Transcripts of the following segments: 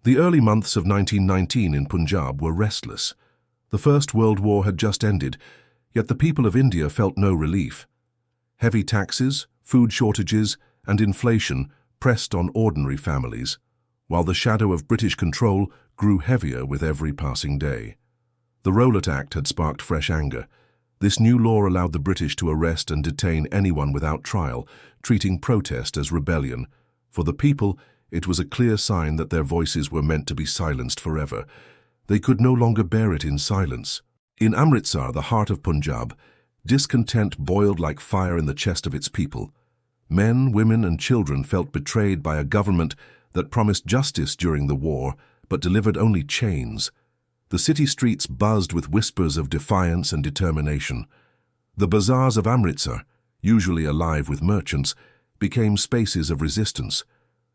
The early months of 1919 in Punjab were restless. The First World War had just ended, yet the people of India felt no relief. Heavy taxes, food shortages, and inflation pressed on ordinary families, while the shadow of British control grew heavier with every passing day. The Rowlatt Act had sparked fresh anger. This new law allowed the British to arrest and detain anyone without trial, treating protest as rebellion. For the people, it was a clear sign that their voices were meant to be silenced forever. They could no longer bear it in silence. In Amritsar, the heart of Punjab, discontent boiled like fire in the chest of its people. Men, women, and children felt betrayed by a government that promised justice during the war, but delivered only chains. The city streets buzzed with whispers of defiance and determination. The bazaars of Amritsar, usually alive with merchants, became spaces of resistance.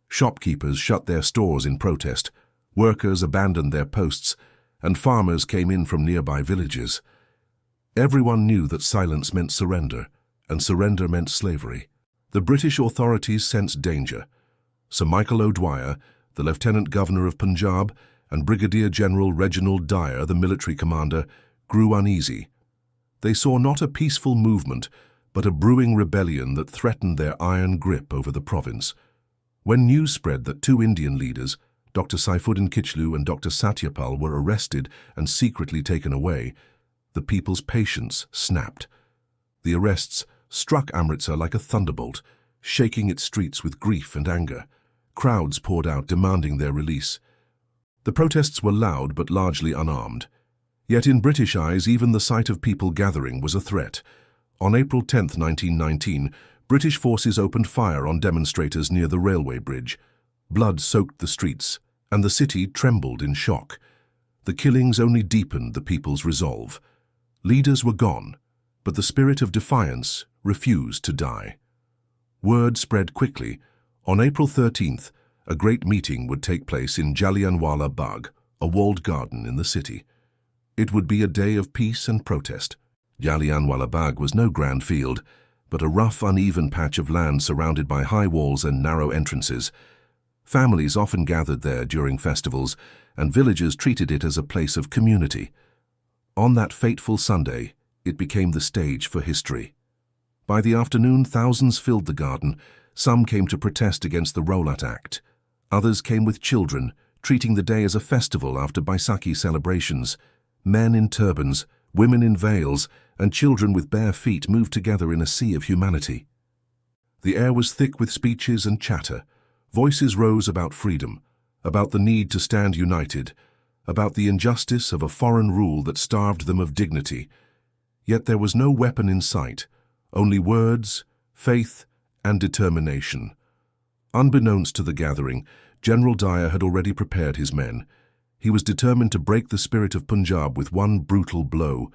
Shopkeepers shut their stores in protest, workers abandoned their posts, and farmers came in from nearby villages. Everyone knew that silence meant surrender, and surrender meant slavery. The British authorities sensed danger. Sir Michael O'Dwyer, the Lieutenant Governor of Punjab, and Brigadier General Reginald Dyer, the military commander, grew uneasy. They saw not a peaceful movement, but a brewing rebellion that threatened their iron grip over the province. When news spread that two Indian leaders, Dr. Saifuddin Kichlu and Dr. Satyapal, were arrested and secretly taken away, the people's patience snapped. The arrests struck Amritsar like a thunderbolt, shaking its streets with grief and anger. Crowds poured out demanding their release. The protests were loud but largely unarmed. Yet in British eyes, even the sight of people gathering was a threat. On April 10, 1919, British forces opened fire on demonstrators near the railway bridge. Blood soaked the streets, and the city trembled in shock. The killings only deepened the people's resolve. Leaders were gone, but the spirit of defiance refused to die. Word spread quickly. On April 13th, a great meeting would take place in Jallianwala Bagh, a walled garden in the city. It would be a day of peace and protest. Jallianwala Bagh was no grand field, but a rough, uneven patch of land surrounded by high walls and narrow entrances. Families often gathered there during festivals, and villagers treated it as a place of community. On that fateful Sunday, it became the stage for history. By the afternoon, thousands filled the garden. Some came to protest against the Rowlatt Act. Others came with children, treating the day as a festival after Baisakhi celebrations. Men in turbans, women in veils, and children with bare feet moved together in a sea of humanity. The air was thick with speeches and chatter. Voices rose about freedom, about the need to stand united, about the injustice of a foreign rule that starved them of dignity. Yet there was no weapon in sight, only words, faith, and determination. Unbeknownst to the gathering, General Dyer had already prepared his men. He was determined to break the spirit of Punjab with one brutal blow.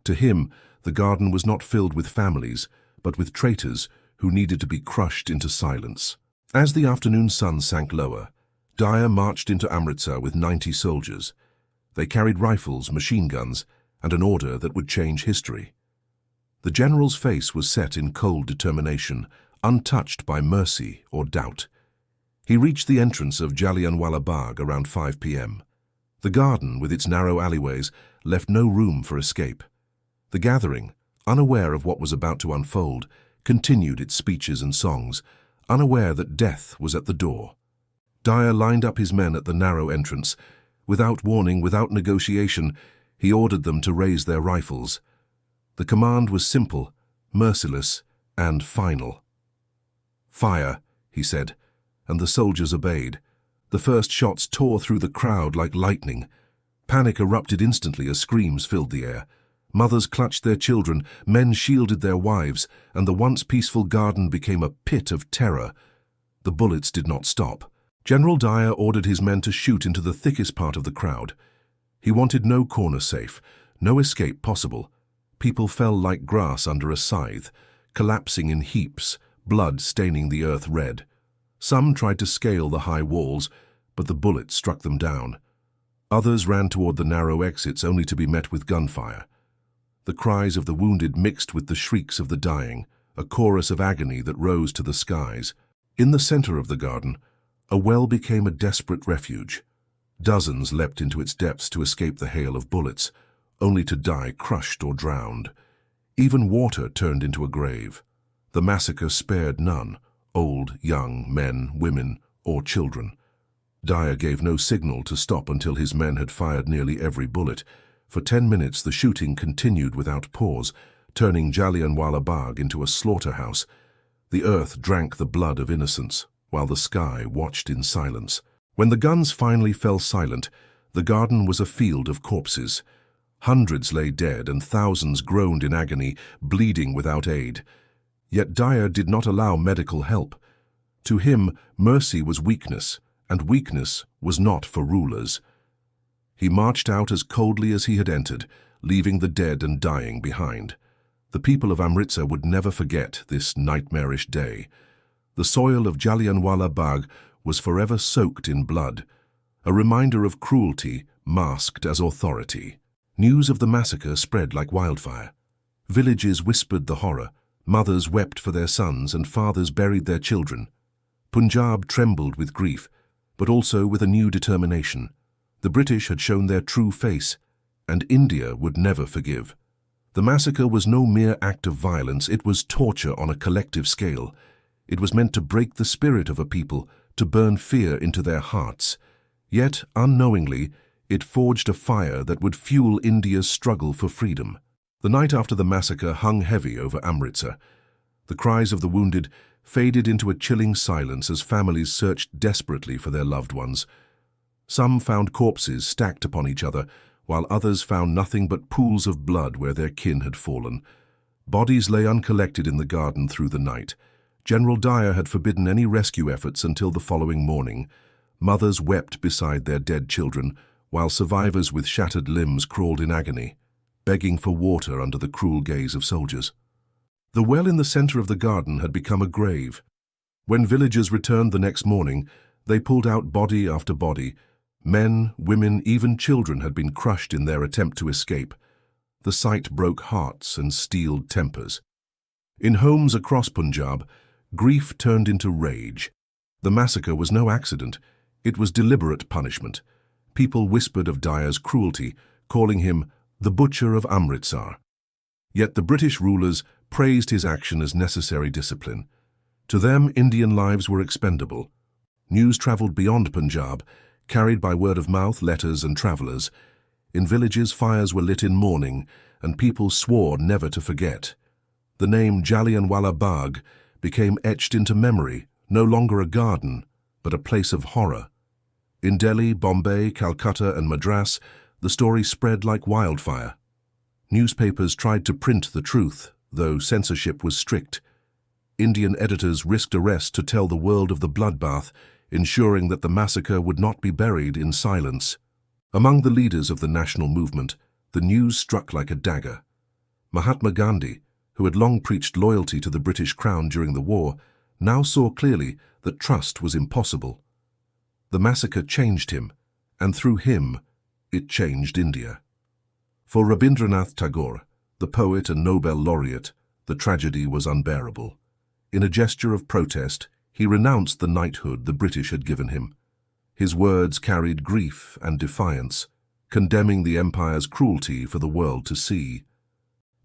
To him, the garden was not filled with families, but with traitors who needed to be crushed into silence. As the afternoon sun sank lower, Dyer marched into Amritsar with 90 soldiers. They carried rifles, machine guns, and an order that would change history. The general's face was set in cold determination, untouched by mercy or doubt. He reached the entrance of Jallianwala Bagh around 5 p.m. The garden, with its narrow alleyways, left no room for escape. The gathering, unaware of what was about to unfold, continued its speeches and songs, unaware that death was at the door. Dyer lined up his men at the narrow entrance. Without warning, without negotiation, he ordered them to raise their rifles. The command was simple, merciless, and final. "Fire," he said, and the soldiers obeyed. The first shots tore through the crowd like lightning. Panic erupted instantly as screams filled the air. Mothers clutched their children, men shielded their wives, and the once peaceful garden became a pit of terror. The bullets did not stop. General Dyer ordered his men to shoot into the thickest part of the crowd. He wanted no corner safe, no escape possible. People fell like grass under a scythe, collapsing in heaps, blood staining the earth red. Some tried to scale the high walls, but the bullets struck them down. Others ran toward the narrow exits only to be met with gunfire. The cries of the wounded mixed with the shrieks of the dying, a chorus of agony that rose to the skies. In the center of the garden, a well became a desperate refuge. Dozens leapt into its depths to escape the hail of bullets, only to die crushed or drowned. Even water turned into a grave. The massacre spared none, old, young, men, women, or children. Dyer gave no signal to stop until his men had fired nearly every bullet. For 10 minutes the shooting continued without pause, turning Jallianwala Bagh into a slaughterhouse. The earth drank the blood of innocents, while the sky watched in silence. When the guns finally fell silent, the garden was a field of corpses. Hundreds lay dead and thousands groaned in agony, bleeding without aid. Yet Dyer did not allow medical help. To him, mercy was weakness, and weakness was not for rulers. He marched out as coldly as he had entered, leaving the dead and dying behind. The people of Amritsar would never forget this nightmarish day. The soil of Jallianwala Bagh was forever soaked in blood, a reminder of cruelty masked as authority. News of the massacre spread like wildfire. Villages whispered the horror, mothers wept for their sons, and fathers buried their children. Punjab trembled with grief, but also with a new determination. The British had shown their true face, and India would never forgive. The massacre was no mere act of violence, it was torture on a collective scale. It was meant to break the spirit of a people, to burn fear into their hearts. Yet, unknowingly, it forged a fire that would fuel India's struggle for freedom. The night after the massacre hung heavy over Amritsar. The cries of the wounded faded into a chilling silence as families searched desperately for their loved ones. Some found corpses stacked upon each other, while others found nothing but pools of blood where their kin had fallen. Bodies lay uncollected in the garden through the night. General Dyer had forbidden any rescue efforts until the following morning. Mothers wept beside their dead children, while survivors with shattered limbs crawled in agony, begging for water under the cruel gaze of soldiers. The well in the center of the garden had become a grave. When villagers returned the next morning, they pulled out body after body. Men, women, even children had been crushed in their attempt to escape. The sight broke hearts and steeled tempers. In homes across Punjab, grief turned into rage. The massacre was no accident. It was deliberate punishment. People whispered of Dyer's cruelty, calling him the butcher of Amritsar. Yet the British rulers praised his action as necessary discipline. To them, Indian lives were expendable. News traveled beyond Punjab, carried by word of mouth, letters, and travelers. In villages, fires were lit in mourning, and people swore never to forget. The name Jallianwala Bagh became etched into memory, no longer a garden, but a place of horror. In Delhi, Bombay, Calcutta, and Madras, the story spread like wildfire. Newspapers tried to print the truth, though censorship was strict. Indian editors risked arrest to tell the world of the bloodbath, ensuring that the massacre would not be buried in silence. Among the leaders of the national movement, the news struck like a dagger. Mahatma Gandhi, who had long preached loyalty to the British Crown during the war, now saw clearly that trust was impossible. The massacre changed him, and through him, it changed India. For Rabindranath Tagore, the poet and Nobel laureate, the tragedy was unbearable. In a gesture of protest, he renounced the knighthood the British had given him. His words carried grief and defiance, condemning the empire's cruelty for the world to see.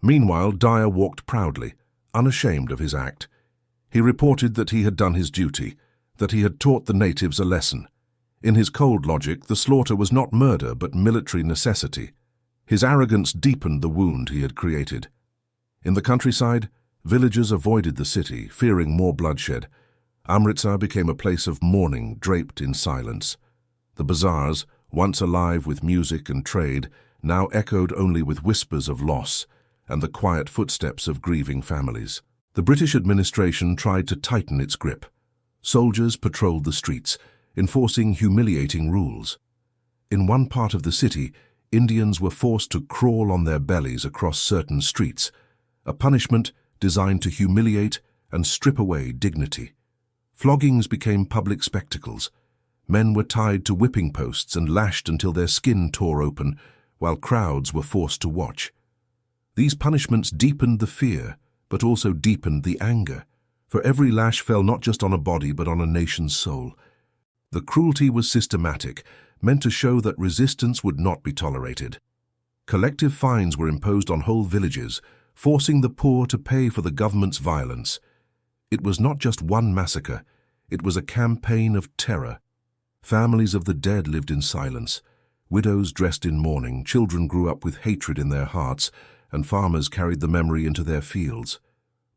Meanwhile, Dyer walked proudly, unashamed of his act. He reported that he had done his duty, that he had taught the natives a lesson. In his cold logic, the slaughter was not murder but military necessity. His arrogance deepened the wound he had created. In the countryside, villagers avoided the city, fearing more bloodshed. Amritsar became a place of mourning draped in silence. The bazaars, once alive with music and trade, now echoed only with whispers of loss and the quiet footsteps of grieving families. The British administration tried to tighten its grip. Soldiers patrolled the streets, enforcing humiliating rules. In one part of the city, Indians were forced to crawl on their bellies across certain streets, a punishment designed to humiliate and strip away dignity. Floggings became public spectacles. Men were tied to whipping posts and lashed until their skin tore open, while crowds were forced to watch. These punishments deepened the fear, but also deepened the anger, for every lash fell not just on a body but on a nation's soul. The cruelty was systematic, meant to show that resistance would not be tolerated. Collective fines were imposed on whole villages, forcing the poor to pay for the government's violence. It was not just one massacre, it was a campaign of terror. Families of the dead lived in silence. Widows dressed in mourning, children grew up with hatred in their hearts, and farmers carried the memory into their fields.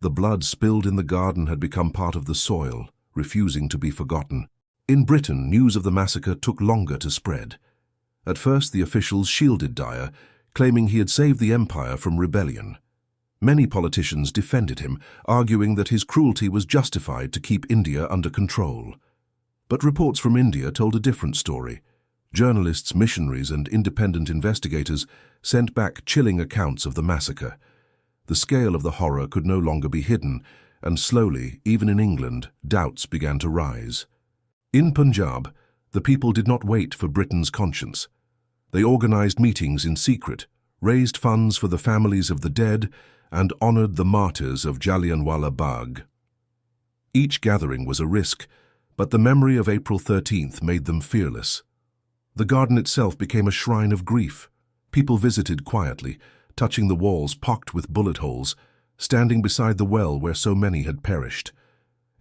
The blood spilled in the garden had become part of the soil, refusing to be forgotten. In Britain, news of the massacre took longer to spread. At first, the officials shielded Dyer, claiming he had saved the empire from rebellion. Many politicians defended him, arguing that his cruelty was justified to keep India under control. But reports from India told a different story. Journalists, missionaries, and independent investigators sent back chilling accounts of the massacre. The scale of the horror could no longer be hidden, and slowly, even in England, doubts began to rise. In Punjab, the people did not wait for Britain's conscience. They organized meetings in secret, raised funds for the families of the dead, and honored the martyrs of Jallianwala Bagh. Each gathering was a risk, but the memory of April 13th made them fearless. The garden itself became a shrine of grief. People visited quietly, touching the walls pocked with bullet holes, standing beside the well where so many had perished.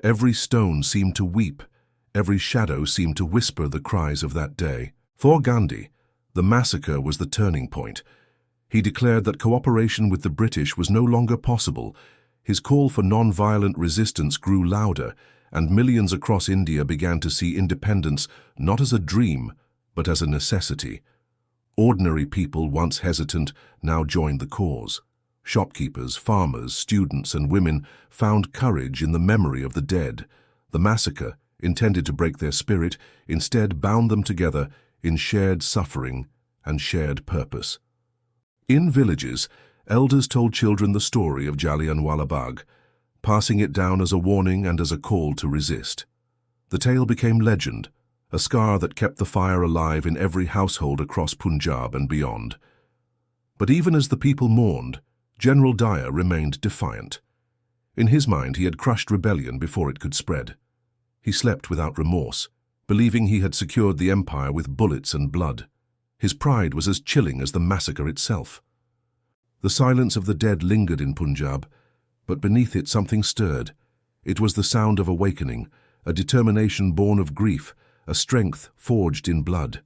Every stone seemed to weep, every shadow seemed to whisper the cries of that day. For Gandhi, the massacre was the turning point. He declared that cooperation with the British was no longer possible. His call for non-violent resistance grew louder, and millions across India began to see independence not as a dream, but as a necessity. Ordinary people, once hesitant, now joined the cause. Shopkeepers, farmers, students, and women found courage in the memory of the dead. The massacre, intended to break their spirit, instead bound them together in shared suffering and shared purpose. In villages, elders told children the story of Jallianwala Bagh, passing it down as a warning and as a call to resist. The tale became legend, a scar that kept the fire alive in every household across Punjab and beyond. But even as the people mourned, General Dyer remained defiant. In his mind, he had crushed rebellion before it could spread. He slept without remorse, believing he had secured the empire with bullets and blood. His pride was as chilling as the massacre itself. The silence of the dead lingered in Punjab, but beneath it something stirred. It was the sound of awakening, a determination born of grief, a strength forged in blood.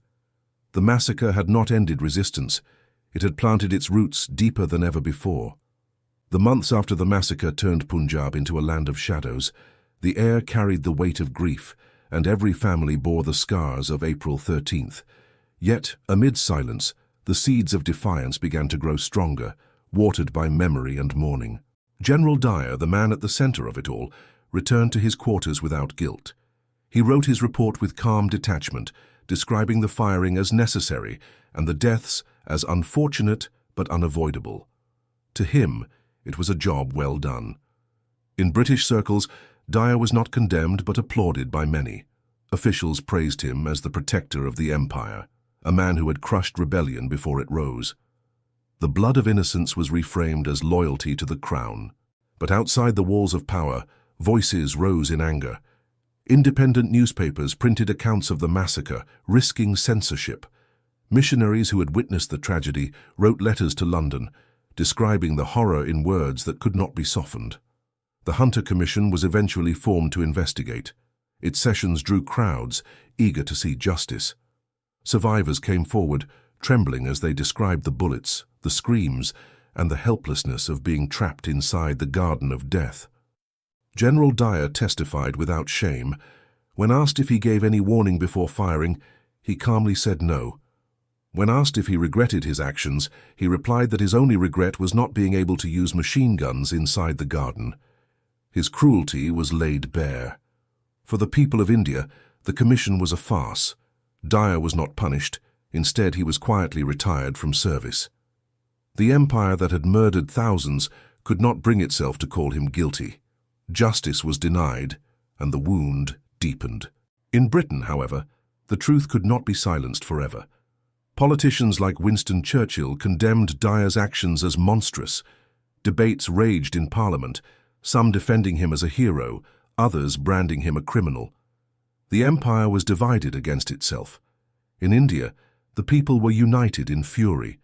The massacre had not ended resistance. It had planted its roots deeper than ever before. The months after the massacre turned Punjab into a land of shadows. The air carried the weight of grief, and every family bore the scars of April 13th. Yet, amid silence, the seeds of defiance began to grow stronger, watered by memory and mourning. General Dyer, the man at the center of it all, returned to his quarters without guilt. He wrote his report with calm detachment, describing the firing as necessary and the deaths as unfortunate but unavoidable. To him, it was a job well done. In British circles, Dyer was not condemned but applauded by many. Officials praised him as the protector of the empire, a man who had crushed rebellion before it rose. The blood of innocence was reframed as loyalty to the crown. But outside the walls of power, voices rose in anger. Independent newspapers printed accounts of the massacre, risking censorship. Missionaries who had witnessed the tragedy wrote letters to London, describing the horror in words that could not be softened. The Hunter Commission was eventually formed to investigate. Its sessions drew crowds, eager to see justice. Survivors came forward, trembling as they described the bullets, the screams, and the helplessness of being trapped inside the garden of death. General Dyer testified without shame. When asked if he gave any warning before firing, he calmly said no. When asked if he regretted his actions, he replied that his only regret was not being able to use machine guns inside the garden. His cruelty was laid bare. For the people of India, the commission was a farce. Dyer was not punished. Instead, he was quietly retired from service. The empire that had murdered thousands could not bring itself to call him guilty. Justice was denied, and the wound deepened. In Britain, however, the truth could not be silenced forever. Politicians like Winston Churchill condemned Dyer's actions as monstrous. Debates raged in Parliament, some defending him as a hero, others branding him a criminal. The empire was divided against itself. In India, the people were united in fury.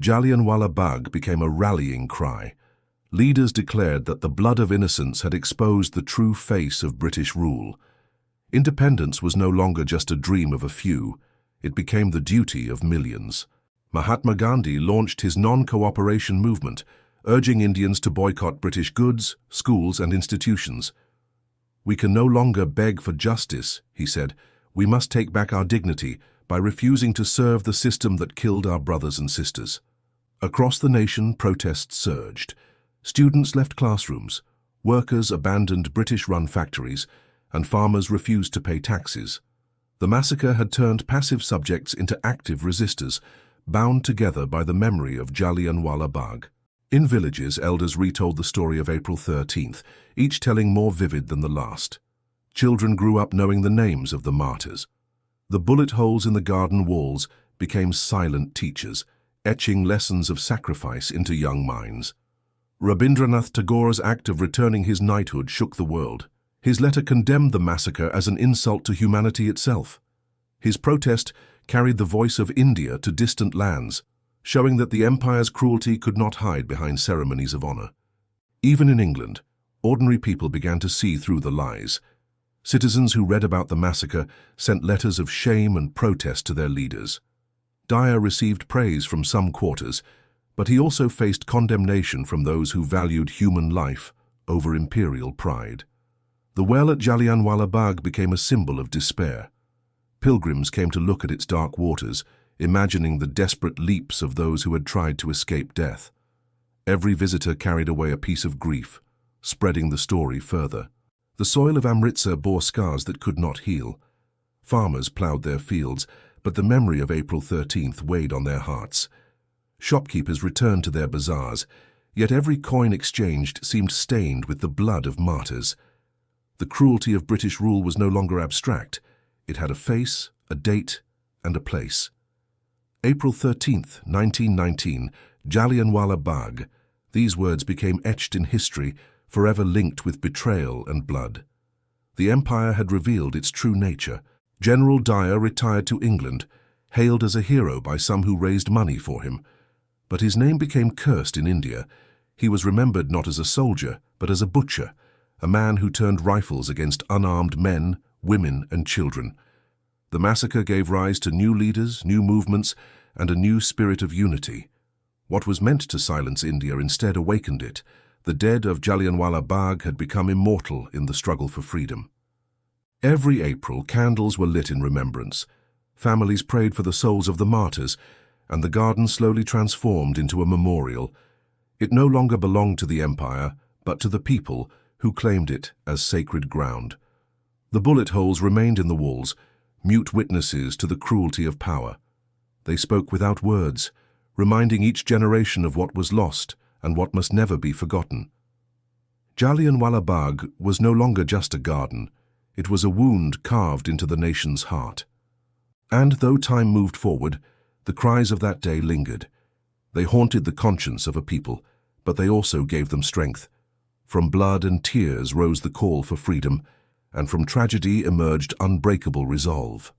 Jallianwala Bagh became a rallying cry. Leaders declared that the blood of innocents had exposed the true face of British rule. Independence was no longer just a dream of a few. It became the duty of millions. Mahatma Gandhi launched his non-cooperation movement, urging Indians to boycott British goods, schools, and institutions. "We can no longer beg for justice," he said. "We must take back our dignity by refusing to serve the system that killed our brothers and sisters." Across the nation, protests surged. Students left classrooms, workers abandoned British-run factories, and farmers refused to pay taxes. The massacre had turned passive subjects into active resistors, bound together by the memory of Jallianwala Bagh. In villages, elders retold the story of April 13th, each telling more vivid than the last. Children grew up knowing the names of the martyrs. The bullet holes in the garden walls became silent teachers, etching lessons of sacrifice into young minds. Rabindranath Tagore's act of returning his knighthood shook the world. His letter condemned the massacre as an insult to humanity itself. His protest carried the voice of India to distant lands, showing that the empire's cruelty could not hide behind ceremonies of honor. Even in England, ordinary people began to see through the lies. Citizens who read about the massacre sent letters of shame and protest to their leaders. Dyer received praise from some quarters, but he also faced condemnation from those who valued human life over imperial pride. The well at Jallianwala Bagh became a symbol of despair. Pilgrims came to look at its dark waters, imagining the desperate leaps of those who had tried to escape death. Every visitor carried away a piece of grief, spreading the story further. The soil of Amritsar bore scars that could not heal. Farmers ploughed their fields, but the memory of April 13th weighed on their hearts. Shopkeepers returned to their bazaars, yet every coin exchanged seemed stained with the blood of martyrs. The cruelty of British rule was no longer abstract. It had a face, a date, and a place. April 13th, 1919, Jallianwala Bagh. These words became etched in history, forever linked with betrayal and blood. The empire had revealed its true nature. General Dyer retired to England, hailed as a hero by some who raised money for him. But his name became cursed in India. He was remembered not as a soldier, but as a butcher, a man who turned rifles against unarmed men, women, and children. The massacre gave rise to new leaders, new movements, and a new spirit of unity. What was meant to silence India instead awakened it. The dead of Jallianwala Bagh had become immortal in the struggle for freedom. Every April, candles were lit in remembrance. Families prayed for the souls of the martyrs, and the garden slowly transformed into a memorial. It no longer belonged to the empire, but to the people who claimed it as sacred ground. The bullet holes remained in the walls, mute witnesses to the cruelty of power. They spoke without words, reminding each generation of what was lost and what must never be forgotten. Jallianwala Bagh was no longer just a garden. It was a wound carved into the nation's heart. And though time moved forward, the cries of that day lingered. They haunted the conscience of a people, but they also gave them strength. From blood and tears rose the call for freedom, and from tragedy emerged unbreakable resolve.